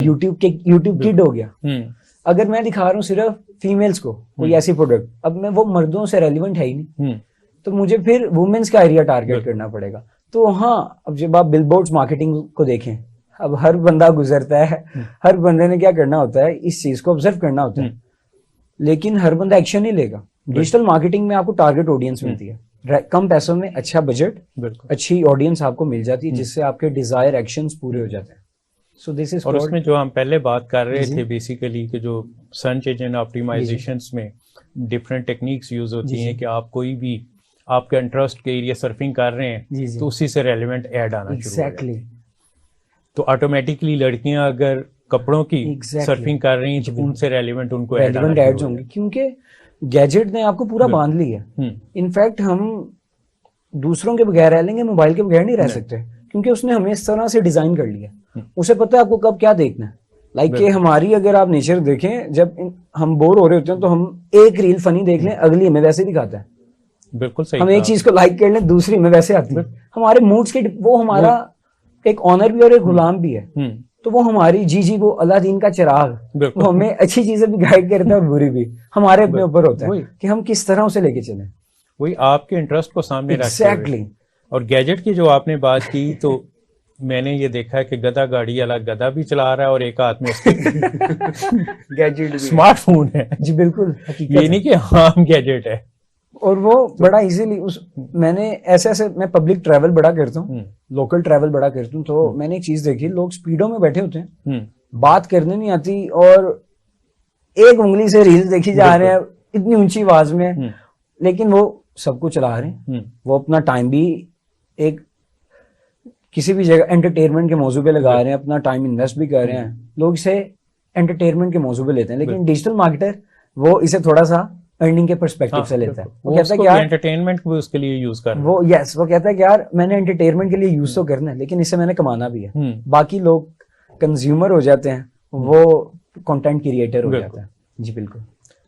YouTube kid हो गया। अगर मैं दिखा रहा हूँ सिर्फ फीमेल्स को कोई ऐसी प्रोडक्ट, अब मैं वो मर्दों से रेलिवेंट है ही नहीं, तो मुझे फिर वुमेन्स का एरिया टारगेट करना पड़ेगा। तो हाँ, अब जब आप बिलबोर्ड्स मार्केटिंग को देखें, अब हर बंदा गुजरता है, हर बंदे ने क्या करना होता है, इस चीज को ऑब्जर्व करना होता है, लेकिन हर बंदा एक्शन नहीं लेगा। डिजिटल मार्केटिंग में आपको टारगेट ऑडियंस मिलती है, कम पैसों में अच्छा बजट, अच्छी ऑडियंस आपको मिल जाती है, जिससे आपके डिजायर एक्शंस पूरे हो जाते हैं। सो दिस इज, और उसमें जो हम पहले बात कर रहे थे बेसिकली कि जो सर्च इंजन ऑप्टिमाइजेशंस में डिफरेंट टेक्निक्स यूज होती हैं कि आप कोई भी आपके इंटरेस्ट के एरिया सर्फिंग कर रहे हैं तो उसी से रेलेवेंट ऐड आना शुरू हो जाए। तो ऑटोमेटिकली लड़कियां अगर कपड़ों की सर्फिंग कर रही हैं, उनसे रेलेवेंट उनको ऐड होंगे, क्योंकि गैजेट ने आपको पूरा बांध लिया है। इनफैक्ट हम दूसरों के बगैर रह लेंगे, मोबाइल के बगैर नहीं रह सकते, क्योंकि उसने हमें इस तरह से डिजाइन कर लिया। उसे पता है आपको कब क्या देखना है। लाइक कि हमारी अगर आप नेचर देखें, जब हम बोर हो रहे होते हैं तो हम एक रील फनी देख लें, अगली हमें वैसे दिखाता है। बिल्कुल सही। हम एक चीज को लाइक कर लें, दूसरी में वैसे आती है। हमारे मूड्स के वो हमारा एक ऑनर भी और एक गुलाम भी है। तो वो हमारी जी वो अलादीन का चिराग, वो हमें अच्छी चीजें भी गाइड करता है और बुरी भी, हमारे अपने ऊपर होता है कि हम किस तरह उसे लेके चलें। वही आपके इंटरेस्ट को सामने रखते हुए। और गैजेट की जो आपने बात की, तो मैंने ये देखा है कि गधा गाड़ी वाला गधा भी चला रहा है और एक हाथ में उसके गैजेट स्मार्टफोन है। जी बिल्कुल, ये नहीं कि हाँ गैजेट है। और वो बड़ा इजीली मैंने ऐसे मैं पब्लिक ट्रैवल बड़ा करता हूँ, लोकल ट्रैवल बड़ा करता हूँ, तो मैंने एक चीज देखी, लोग स्पीडो में बैठे होते हैं, बात करने नहीं आती और एक उंगली से रील्स देखी जा रहे हैं इतनी ऊंची आवाज में, लेकिन वो सबको चला रहे हैं। वो अपना टाइम भी एक किसी भी जगह एंटरटेनमेंट के मौजू पे लगा रहे हैं, अपना टाइम इन्वेस्ट भी कर रहे हैं। लोग इसे एंटरटेनमेंट के मौजू पे लेते हैं, लेकिन डिजिटल मार्केटर वो इसे थोड़ा सा अर्निंग के पर्सपेक्टिव से लेता है। वो कहता है कि यार एंटरटेनमेंट को उसके लिए यूज कर, वो वो कहता है कि यार मैंने एंटरटेनमेंट के लिए यूज तो करना है, लेकिन इससे मैंने कमाना भी है। बाकी लोग कंज्यूमर हो जाते हैं, वो कंटेंट क्रिएटर हो जाता है। जी बिल्कुल।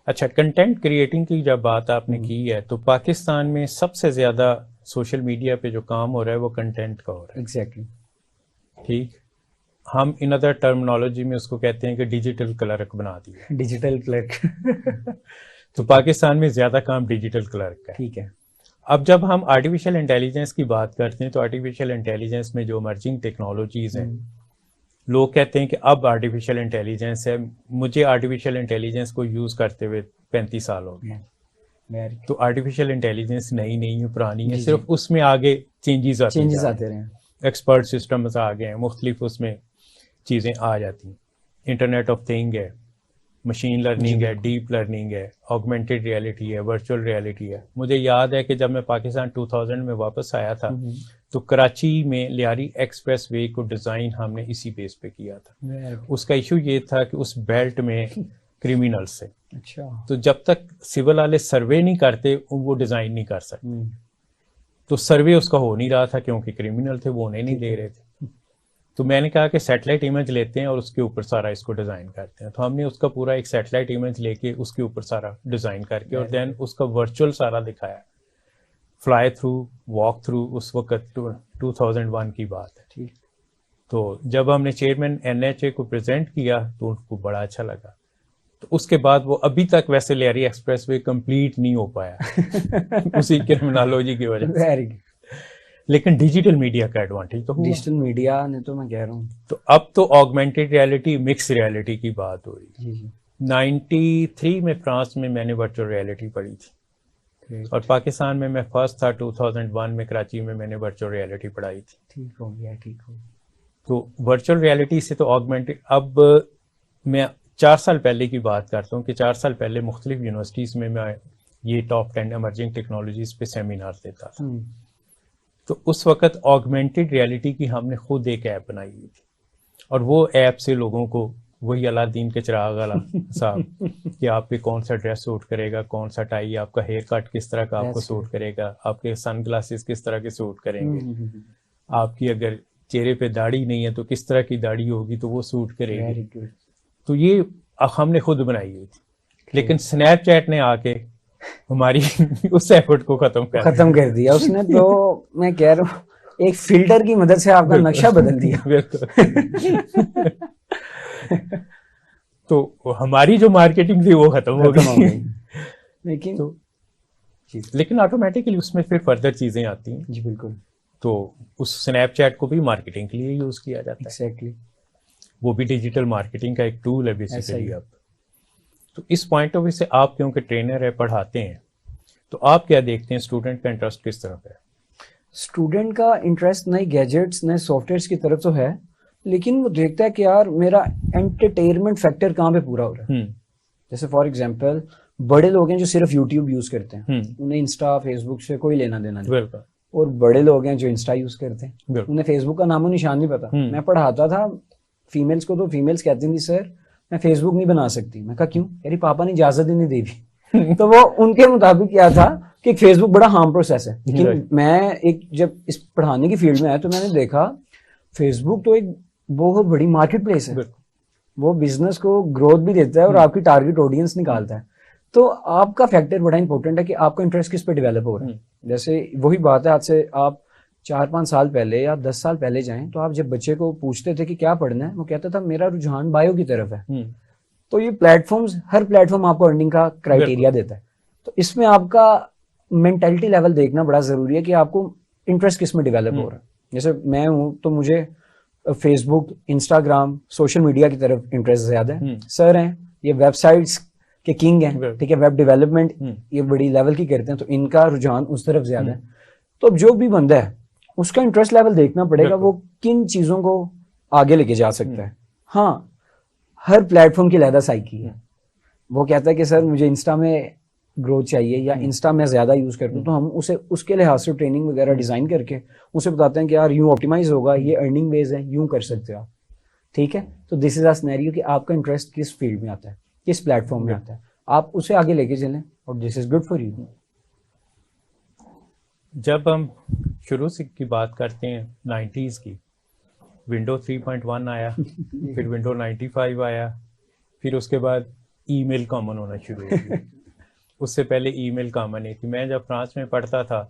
अच्छा, कंटेंट क्रिएटिंग की जब बात आपने की है, तो पाकिस्तान में सबसे ज्यादा सोशल मीडिया पे जो काम हो रहा है वो कंटेंट का हो रहा है। एग्जैक्टली। ठीक, हम इन अदर टर्मिनोलॉजी में उसको कहते हैं कि डिजिटल क्लर्क बना दिया। डिजिटल क्लर्क तो पाकिस्तान में ज्यादा काम डिजिटल क्लर्क का है। ठीक है। अब जब हम आर्टिफिशियल इंटेलिजेंस की बात करते हैं, तो आर्टिफिशियल इंटेलिजेंस में जो इमर्जिंग टेक्नोलॉजीज हैं, लोग कहते हैं कि अब आर्टिफिशियल इंटेलिजेंस है। मुझे आर्टिफिशियल इंटेलिजेंस को यूज करते हुए 35 साल हो गए। तो आर्टिफिशियल इंटेलिजेंस नई नहीं है, पुरानी है, सिर्फ उसमें आगे चेंजेस आते रहे हैं। एक्सपर्ट सिस्टम्स आ गए हैं, मुख्तलिफ उसमें चीज़ें आ जाती हैं। इंटरनेट ऑफ थिंग है, मशीन लर्निंग है, डीप लर्निंग है, ऑगमेंटेड रियलिटी है, वर्चुअल रियलिटी है। मुझे याद है कि जब मैं पाकिस्तान 2000 में वापस आया था, तो कराची में लियारी एक्सप्रेस वे को डिज़ाइन हमने इसी बेस पे किया था। उसका इशू ये था कि उस बेल्ट में क्रिमिनल्स थे। अच्छा। तो जब तक सिविल वाले सर्वे नहीं करते, वो डिज़ाइन नहीं कर सकते। तो सर्वे उसका हो नहीं रहा था, क्योंकि क्रिमिनल थे, वो होने नहीं दे रहे थे। तो मैंने कहा कि सैटेलाइट इमेज लेते हैं और उसके ऊपर सारा इसको डिज़ाइन करते हैं। तो हमने उसका पूरा एक सैटेलाइट इमेज लेके उसके ऊपर सारा डिज़ाइन करके और देन उसका वर्चुअल सारा दिखाया, फ्लाई थ्रू, वॉक थ्रू। उस वक्त 2001 की बात है। ठीक। तो जब हमने चेयरमैन NHA को प्रेजेंट किया तो उनको बड़ा अच्छा लगा। तो उसके बाद वो अभी तक वैसे लियारी एक्सप्रेसवे कंप्लीट नहीं हो पाया उसी टर्मिनोलॉजी की वजह से। लेकिन डिजिटल मीडिया का एडवांटेज तो हुआ। डिजिटल मीडिया ने तो मैं कह रहा हूँ, तो अब तो ऑगमेंटेड रियलिटी, मिक्स रियलिटी की बात हो रही है। 93 में फ्रांस में मैंने वर्चुअल रियलिटी पढ़ी थी और पाकिस्तान में मैं फर्स्ट था 2001 में कराची में मैंने वर्चुअल रियलिटी पढ़ाई थी। ठीक हो गया, ठीक हो। तो वर्चुअल रियलिटी से तो ऑगमेंटेड, अब मैं 4 साल पहले की बात करता हूँ कि 4 साल पहले मुख्तलिफ यूनिवर्सिटीज़ में मैं ये टॉप 10 एमर्जिंग टेक्नोलॉजीज़ पे सेमिनार देता था। तो उस वक्त ऑगमेंटेड रियलिटी की हमने खुद एक ऐप बनाई हुई थी और वो ऐप से लोगों को वही अलादीन के चिराग वाला साहब कि आप पे कौन सा ड्रेस सूट करेगा, कौन सा टाई, आपका हेयर कट किस तरह का आपको सूट करेगा, आपके सन ग्लासेस किस तरह के सूट करेंगे, आपकी अगर चेहरे पे दाढ़ी नहीं है तो किस तरह की दाढ़ी होगी तो वो सूट करेगी। तो ये हमने खुद बनाई हुई थी, लेकिन स्नैपचैट ने आके हमारी उस एफर्ट को खत्म कर दिया उसने। तो मैं कह रहा हूँ एक फिल्टर की मदद से आपका नक्शा बदल दिया। तो हमारी जो मार्केटिंग थी वो खत्म हो गई। लेकिन तो लेकिन ऑटोमेटिकली उसमें फिर फर्दर चीजें आती हैं। जी बिल्कुल। तो उस स्नैपचैट को भी मार्केटिंग के लिए यूज किया जाता है। एग्जैक्टली। वो भी डिजिटल मार्केटिंग का एक टूल है बेसिकली ही। अब। तो इस पॉइंट ऑफ व्यू से आप क्योंकि ट्रेनर है, पढ़ाते हैं, तो आप क्या देखते हैं स्टूडेंट का इंटरेस्ट किस तरफ है? स्टूडेंट का इंटरेस्ट नए गैजेट्स नए सॉफ्टवेयर्स की तरफ तो है, लेकिन वो देखता है कि यार मेरा एंटरटेनमेंट फैक्टर कहाँ पे पूरा हो रहा है। जैसे फॉर एग्जांपल बड़े लोग हैं जो सिर्फ यूट्यूब यूज करते हैं, उन्हें इंस्टा फेसबुक से कोई लेना देना नहीं। और बड़े लोग हैं जो इंस्टा यूज करते हैं, उन्हें फेसबुक का नामो निशान नहीं पता। मैं पढ़ाता था फीमेल्स को, तो फीमेल्स कहती थी सर मैं फेसबुक नहीं बना सकती। मैं कहा क्यों? यारी पापा ने इजाजत ही नहीं दी थी। तो वो उनके मुताबिक क्या था कि फेसबुक बड़ा हार्म प्रोसेस है। लेकिन मैं एक जब इस पढ़ाने की फील्ड में आया तो मैंने देखा फेसबुक तो एक बहुत बड़ी मार्केट प्लेस है। वो बिजनेस को ग्रोथ भी देता है और आपकी टारगेट ऑडियंस निकालता है। तो आपका फैक्टर बड़ा इंपॉर्टेंट है कि आपका इंटरेस्ट किस पे डेवलप हो रहा है। जैसे वही बात है, आज से आप 4-5 साल पहले या 10 साल पहले जाएं तो आप जब बच्चे को पूछते थे कि क्या पढ़ना है, वो कहता था मेरा रुझान बायो की तरफ है। तो ये प्लेटफॉर्म्स, हर प्लेटफॉर्म आपको अर्निंग का क्राइटेरिया देता है। तो इसमें आपका मेंटालिटी लेवल देखना बड़ा जरूरी है कि आपको इंटरेस्ट किस में डेवलप हो रहा है। जैसे मैं हूं तो मुझे फेसबुक, इंस्टाग्राम, सोशल मीडिया की तरफ इंटरेस्ट ज्यादा है। सर हैं ये वेबसाइट्स के किंग हैं, ठीक है, वेब डेवलपमेंट ये बड़ी लेवल की करते हैं, तो इनका रुझान उस तरफ ज्यादा है। तो अब जो भी बंदा है उसका इंटरेस्ट लेवल देखना पड़ेगा, वो किन चीजों को आगे लेके जा सकता है। हाँ, हर प्लेटफॉर्म की अलग साइकी है। वो कहता है कि सर मुझे इंस्टा में ग्रोथ चाहिए या इंस्टा में ज्यादा यूज करता हूँ, तो हम उसे उसके लिहाज से ट्रेनिंग वगैरह डिजाइन करके उसे बताते हैं कि यार यूं ऑप्टिमाइज होगा, ये अर्निंग वेज है, यूं कर सकते हो आप। ठीक है, तो दिस इज अ सिनेरियो कि आपका इंटरेस्ट किस फील्ड में आता है, किस प्लेटफॉर्म में आता है, आप उसे आगे लेके चलें और this is good for you. जब हम शुरू से की बात करते हैं 90s की, विंडो 3.1 आया, फिर विंडो 95 आया, फिर उसके बाद ईमेल कॉमन होना शुरू हो गया। उससे पहले ईमेल कॉमन नहीं थी। मैं जब फ्रांस में पढ़ता था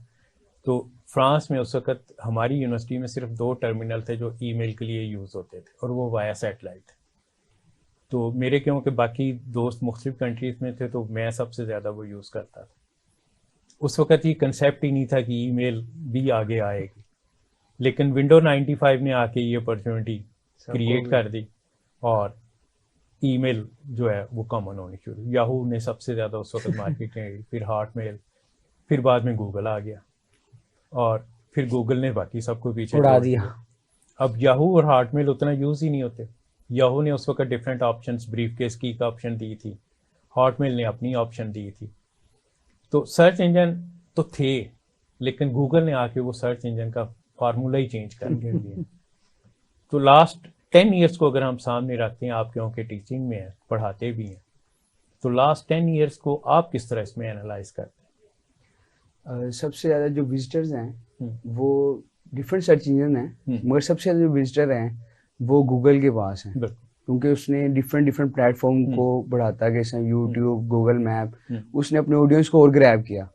तो फ्रांस में उस वक्त हमारी यूनिवर्सिटी में सिर्फ 2 टर्मिनल थे जो ईमेल के लिए यूज़ होते थे, और वो वाया सैटेलाइट। तो मेरे क्योंकि बाकी दोस्त मुख्तलिफ कंट्रीज में थे तो मैं सबसे ज़्यादा वो यूज़ करता था। उस वक्त ये कंसेप्ट ही नहीं था कि ईमेल भी आगे आएगी, लेकिन विंडो 95 ने आके ये अपॉर्चुनिटी क्रिएट कर दी और ईमेल जो है वो कॉमन होनी शुरू। याहू ने सबसे ज़्यादा उस वक्त मार्केट में, फिर हॉटमेल, फिर बाद में गूगल आ गया और फिर गूगल ने बाकी सबको पीछे उड़ा दिया। अब याहू और हॉटमेल उतना यूज़ ही नहीं होते। याहू ने उस वक्त डिफरेंट ऑप्शंस, ब्रीफकेस की का ऑप्शन दी थी, हॉटमेल ने अपनी ऑप्शन दी थी। तो सर्च इंजन तो थे, लेकिन गूगल ने आके वो सर्च इंजन का फार्मूला ही चेंज कर दिया। तो लास्ट 10 ईयर्स को अगर हम सामने रखते हैं, आप क्योंकि टीचिंग में है, पढ़ाते भी हैं, तो लास्ट 10 ईयर्स को आप किस तरह इसमें एनालाइज करते हैं? सबसे ज़्यादा जो विजिटर्स हैं वो डिफरेंट सर्च इंजन हैं, मगर सबसे ज़्यादा जो विजिटर हैं वो गूगल के पास हैं, क्योंकि उसने डिफरेंट प्लेटफॉर्म को बढ़ाता है, जैसे यूट्यूब, गूगल मैप। उसने अपने ऑडियंस को और ग्रैब किया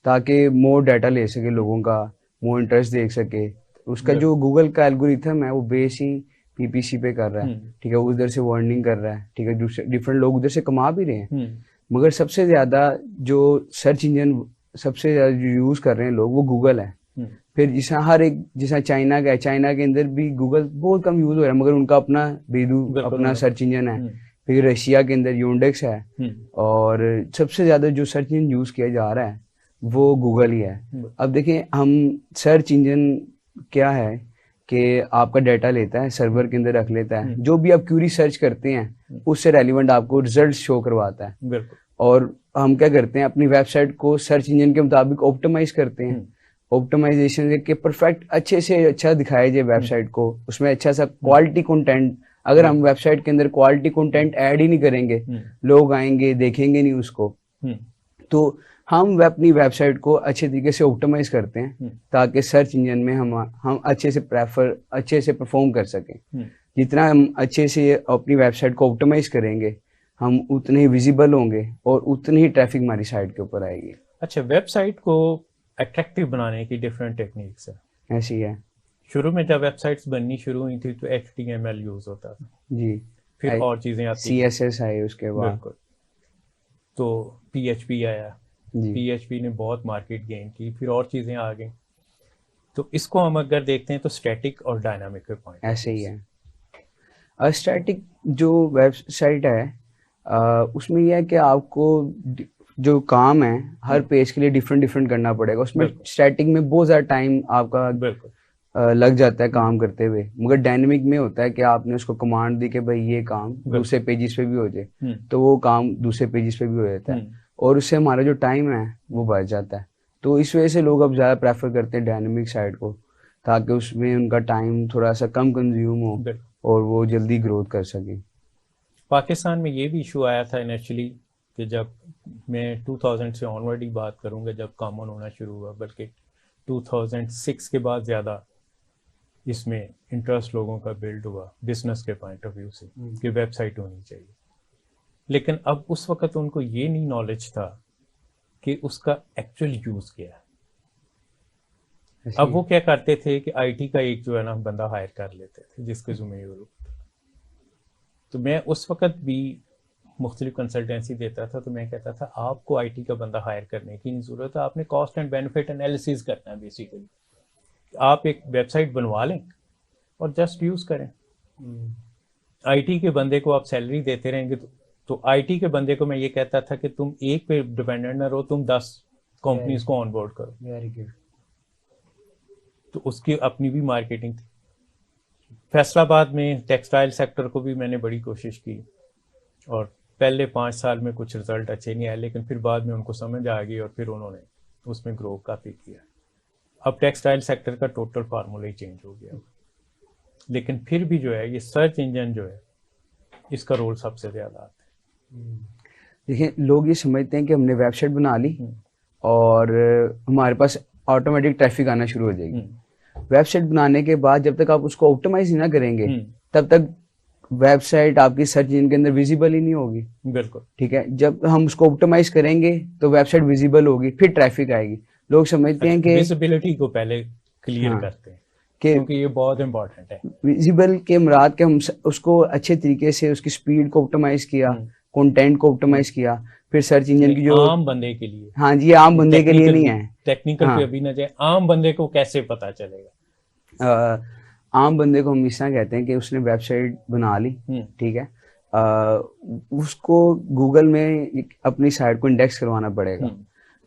ताकि मोर डाटा ले सके लोगों का, मोर इंटरेस्ट देख सके। उसका जो गूगल का एल्गोरिथम है वो बेस ही पीपीसी पे कर रहा है, ठीक है, उधर से वार्निंग कर रहा है, ठीक है, डिफरेंट लोग उधर से कमा भी रहे हैं। मगर सबसे ज्यादा जो सर्च इंजन सबसे ज्यादा जो यूज कर रहे हैं लोग वो गूगल है। फिर जैसा हर एक, जैसा चाइना का है, चाइना के अंदर भी गूगल बहुत कम यूज हो रहा है, मगर उनका अपना बेडू अपना सर्च इंजन है। फिर रशिया के अंदर यूंडेक्स है, और सबसे ज्यादा जो सर्च इंजन यूज किया जा रहा है वो गूगल ही है। अब देखें, हम सर्च इंजन क्या है कि आपका डाटा लेता है, सर्वर के अंदर रख लेता है, जो भी आप क्यूरी सर्च करते हैं उससे रेलिवेंट आपको रिजल्ट शो करवाता है। और हम क्या करते हैं, अपनी वेबसाइट को सर्च इंजन के मुताबिक ऑप्टिमाइज करते हैं। ऑप्टिमाइजेशन के परफेक्ट अच्छे से अच्छा दिखाया जाए वेबसाइट को, उसमें अच्छा सा क्वालिटी कंटेंट। अगर हम वेबसाइट के अंदर क्वालिटी कंटेंट ऐड ही नहीं करेंगे, लोग आएंगे देखेंगे नहीं उसको, तो हम अपनी वेबसाइट को अच्छे तरीके से ऑप्टिमाइज करते हैं ताकि सर्च इंजन में हम अच्छे से परफॉर्म कर सकें। जितना हम अच्छे से अपनी वेबसाइट को ऑप्टिमाइज करेंगे, हम उतने ही विजिबल होंगे और उतनी ही ट्रैफिक हमारी साइट के ऊपर आएगी। अच्छा, वेबसाइट को अट्रैक्टिव बनाने की डिफरेंट टेक्निक्स है। ऐसी है। शुरू में जब वेबसाइट्स बननी शुरू हुई थी तो HTML यूज होता था जी, फिर और चीजें आती CSS आए उसके बाद, बिल्कुल। तो PHP आया, जी PHP ने बहुत मार्केट गेन की, फिर और चीजें आ गई। तो इसको हम अगर देखते हैं तो स्टैटिक और डायनामिक के पॉइंट ऐसे ही है। स्टैटिक जो वेबसाइट है उसमें यह है कि आपको जो काम है हर पेज के लिए डिफरेंट डिफरेंट करना पड़ेगा। उसमें स्टैटिक में बहुत ज़्यादा टाइम आपका बिल्कुल लग जाता है काम करते हुए, मगर डायनेमिक में होता है कि आपने उसको कमांड दी कि भाई ये काम दूसरे पेजेस पे भी हो जाए, तो वो काम दूसरे पेजेस पे भी हो जाता है और उससे हमारा जो टाइम है वो बच जाता है। तो इस वजह से लोग अब ज़्यादा प्रेफर करते हैं डायनेमिक साइट को, ताकि उसमें उनका टाइम थोड़ा सा कम कंज्यूम हो और वो जल्दी ग्रोथ कर सके। पाकिस्तान में ये भी इशू आया था इनिशियली कि जब मैं 2000 से ऑनवर्ड ही बात करूंगा, जब कॉमन होना शुरू हुआ, बल्कि 2006 के बाद ज़्यादा इसमें इंटरेस्ट लोगों का बिल्ड हुआ बिजनेस के पॉइंट ऑफ व्यू से कि वेबसाइट होनी चाहिए। लेकिन अब उस वक्त उनको ये नहीं नॉलेज था कि उसका एक्चुअल यूज़ क्या है। अब वो क्या करते थे कि IT का एक जो है ना बंदा हायर कर लेते थे जिसके ज़िम्मे यूरोप। तो मैं उस वक्त भी मुख्तलिफ कंसल्टेंसी देता था, तो मैं कहता था आपको IT का बंदा हायर करने की नहीं ज़रूरत है, आपने कॉस्ट एंड बेनिफिट एनालिसिस करना है। बेसिकली आप एक वेबसाइट बनवा लें और जस्ट यूज़ करें। IT के बंदे को आप सैलरी देते रहेंगे तो IT के बंदे को मैं ये कहता था कि तुम एक पे डिपेंडेंट ना रहो, तुम 10 कंपनीज को ऑनबोर्ड करो। Very good. तो उसकी अपनी भी मार्केटिंग थी। फैसलाबाद में टेक्सटाइल सेक्टर को भी मैंने बड़ी कोशिश की और पहले 5 साल में कुछ रिजल्ट अच्छे नहीं आए, लेकिन फिर बाद में उनको समझ आ गई और फिर उन्होंने उसमें ग्रो काफ़ी किया। अब टेक्सटाइल सेक्टर का टोटल फार्मूला ही चेंज हो गया। लेकिन फिर भी जो है ये सर्च इंजन जो है इसका रोल सबसे ज़्यादा आता है। देखिए लोग ये समझते हैं कि हमने वेबसाइट बना ली और हमारे पास ऑटोमेटिक ट्रैफिक आना शुरू हो जाएगी। वेबसाइट बनाने के बाद जब तक आप उसको ऑप्टिमाइज ना करेंगे तब तक वेबसाइट आपकी सर्च इंजन के अंदर विजिबल ही नहीं होगी। बिल्कुल ठीक है, जब हम उसको ऑप्टिमाइज करेंगे तो वेबसाइट विजिबल होगी, फिर ट्रैफिक आएगी। लोग समझते हैं कि विजिबिलिटी को पहले क्लियर करते हैं क्योंकि ये बहुत इंपॉर्टेंट है। विजिबल के मुराद के हम उसको अच्छे तरीके से उसकी स्पीड को ऑप्टिमाइज किया, कंटेंट को ऑप्टिमाइज किया, फिर सर्च इंजन की जो आम बंदे के लिए, हाँ जी, आम बंदे के लिए नहीं है, टेक्निकल पे अभी ना जाए, आम बंदे को कैसे पता चलेगा? आम बंदे को हम इस तरह कहते हैं कि उसने वेबसाइट बना ली, ठीक है, उसको गूगल में अपनी साइट को इंडेक्स करवाना पड़ेगा,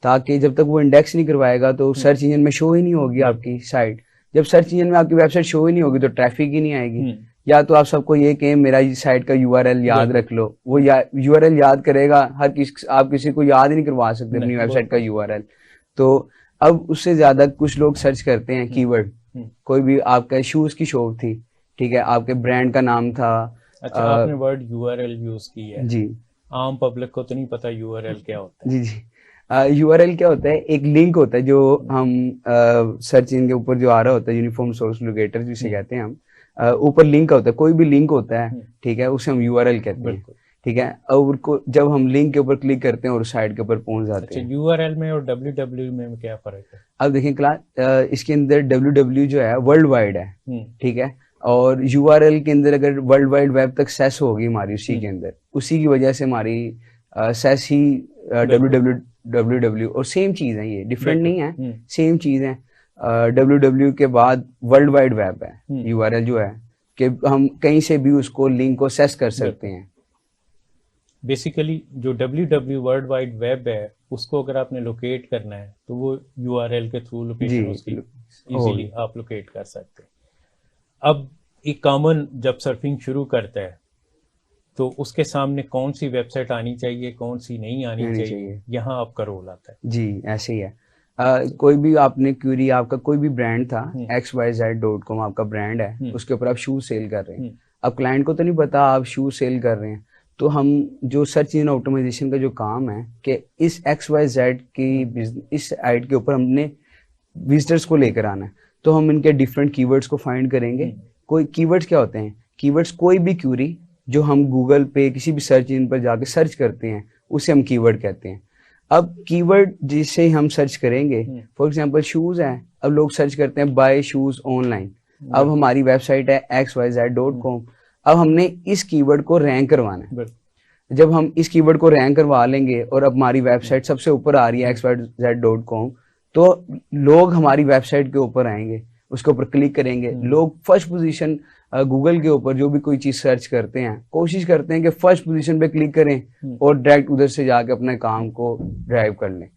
ताकि जब तक वो इंडेक्स नहीं करवाएगा तो सर्च इंजन में शो ही नहीं होगी आपकी साइट। जब सर्च इंजन में आपकी वेबसाइट शो ही नहीं होगी तो ट्रैफिक ही नहीं आएगी। या तो आप सबको ये कहें मेरा साइट का URL याद रख लो, वो URL याद करेगा, आप किसी को याद ही नहीं करवा सकते अपनी वेबसाइट का URL। तो अब उससे ज्यादा कुछ लोग सर्च करते हैं कीवर्ड। कोई भी आपका शूज की शॉप थी, ठीक है, आपके ब्रांड का नाम था। अच्छा, आपने वर्ड URL यूज की है जी। आम पब्लिक को तो नहीं पता URL क्या होता है। जी URL क्या होता है? एक लिंक होता है जो हम सर्च इंजन के ऊपर जो आ रहा होता है, यूनिफॉर्म सोर्स लोकेटर जिसे कहते हैं हम, ऊपर लिंक होता है, कोई भी लिंक होता है, ठीक है, उसे हम URL कहते हैं, ठीक है। और जब हम लिंक के ऊपर क्लिक करते हैं और साइट के ऊपर पहुंच जाते हैं। URL में और www में क्या फर्क है? अब देखिए क्लास, इसके अंदर www जो है वर्ल्ड वाइड है, ठीक है, और URL के अंदर अगर वर्ल्ड वाइड वेब तक सेस होगी हमारी उसी के अंदर, उसी की वजह से हमारी सेस ही www, और सेम चीज है, ये डिफरेंट नहीं है, सेम चीज है। www के बाद वर्ल्ड वाइड वेब है URL जो है, कि हम कहीं से भी उसको लिंक को सेस कर सकते हैं। बेसिकली जो www वर्ल्ड वाइड वेब है उसको अगर आपने लोकेट करना है तो वो URL के थ्रू लोकेशन उसकी इजीली आप लोकेट कर सकते हैं। अब एक कॉमन जब सर्फिंग शुरू करता है तो उसके सामने कौन सी वेबसाइट आनी चाहिए, कौन सी नहीं आनी चाहिए, यहाँ आपका रोल आता है। जी ऐसे ही है। कोई भी आपने क्यूरी, आपका कोई भी ब्रांड था, xyz.com आपका ब्रांड है, उसके ऊपर आप शूज सेल कर रहे हैं। अब क्लाइंट को तो नहीं पता आप शूज सेल कर रहे हैं, तो हम जो सर्च इंजन ऑप्टिमाइजेशन का जो काम है कि इस XYZ की इस साइट के ऊपर हमने विजिटर्स को लेकर आना है, तो हम इनके डिफरेंट कीवर्ड्स को फाइंड करेंगे। कोई कीवर्ड्स क्या होते हैं? कीवर्ड्स कोई भी क्यूरी जो हम गूगल पे किसी भी सर्च इंजन पर जाके सर्च करते हैं उसे हम कीवर्ड कहते हैं। अब कीवर्ड जिसे हम सर्च करेंगे, फॉर एग्जांपल शूज है, अब लोग सर्च करते हैं बाय शूज ऑनलाइन। अब हमारी वेबसाइट है xyz.com, अब हमने इस कीवर्ड को रैंक करवाना है। जब हम इस कीवर्ड को रैंक करवा लेंगे और अब हमारी वेबसाइट सबसे ऊपर आ रही है xyz.com, तो लोग हमारी वेबसाइट के ऊपर आएंगे, उसके ऊपर क्लिक करेंगे। लोग फर्स्ट पोजीशन गूगल के ऊपर जो भी कोई चीज सर्च करते हैं, कोशिश करते हैं कि फर्स्ट पोजीशन पे क्लिक करें और डायरेक्ट उधर से जाके अपने काम को ड्राइव कर लें।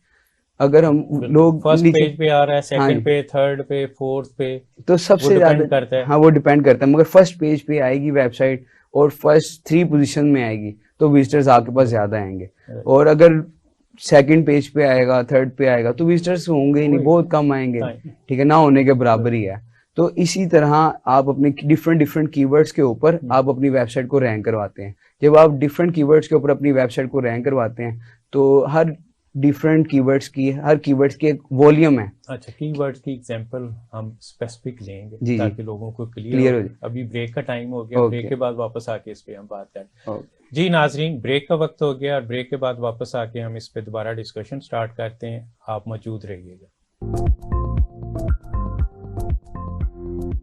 अगर हम लोग फर्स्ट पेज पे आ रहा है, सेकंड पे, थर्ड पे, फोर्थ पे, तो सबसे ज्यादा हाँ वो डिपेंड करता है। मगर फर्स्ट पेज पे आएगी वेबसाइट और फर्स्ट 3 पोजीशन में आएगी तो विजिटर्स आपके पास ज्यादा आएंगे। और अगर सेकंड पेज पे आएगा, थर्ड पे आएगा तो विजिटर्स होंगे ही नहीं, बहुत कम आएंगे, ठीक है, ना होने के बराबर ही है। तो इसी तरह आप अपने डिफरेंट कीवर्ड्स के ऊपर आप अपनी वेबसाइट को रैंक करवाते हैं। जब आप डिफरेंट कीवर्ड्स के ऊपर अपनी वेबसाइट को रैंक करवाते हैं तो हर डिफरेंट कीवर्ड्स की, हर कीवर्ड्स की एक वॉल्यूम है। अच्छा, कीवर्ड्स की एग्जांपल हम स्पेसिफिक लेंगे जी, ताकि लोगों को क्लियर हो जाए। अभी ब्रेक का टाइम हो गया, ब्रेक के बाद वापस आके इस पे हम बात करें। जी नाजरीन, ब्रेक का वक्त हो गया और ब्रेक के बाद वापस आके हम इस पे दोबारा डिस्कशन स्टार्ट करते हैं। आप मौजूद रहिएगा।